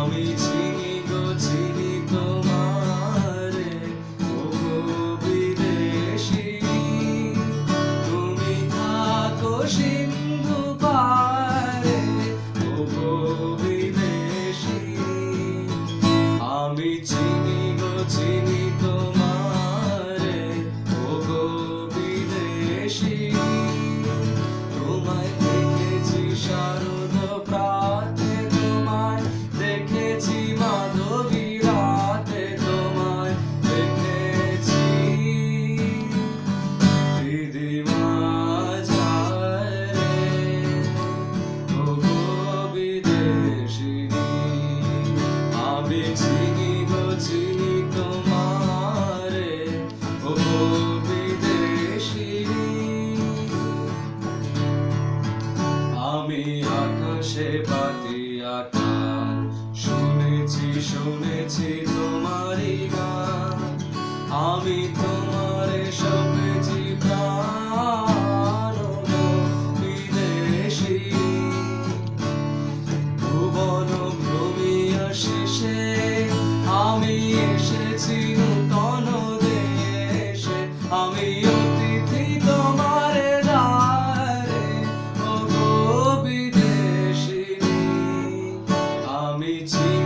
আমি চিনি গো চিনি তোমারে, ওগো বিদেশী। তুমি থাকো সিন্ধু পারে, ওগো বিদেশী। আমি চিনি গো চিনি তোমারে, ওগো বিদেশী। তোমায় দেখেছি শারদ প্রাতে, তোমায় দেখেছি মাধবী রাতে, তোমায় দেখেছি দিদিমা যায় রে, ওগো বিদেশিনী। আমি চিনি গো চিনি তোমারে, ওগো বিদেশিনী। আমি আকাশে পাতি আকাশ, শুনেছি শুনেছি তোমারই গান। আমি তোমারে সপেছি প্রাণ, ওগো বিদেশী। ভুবন ভ্রমিয়া শেষে আমি এসেছি নূতন দেশে। আমি অতিথি তোমার দ্বারে, ওগো বিদেশিনী। আমি চিনি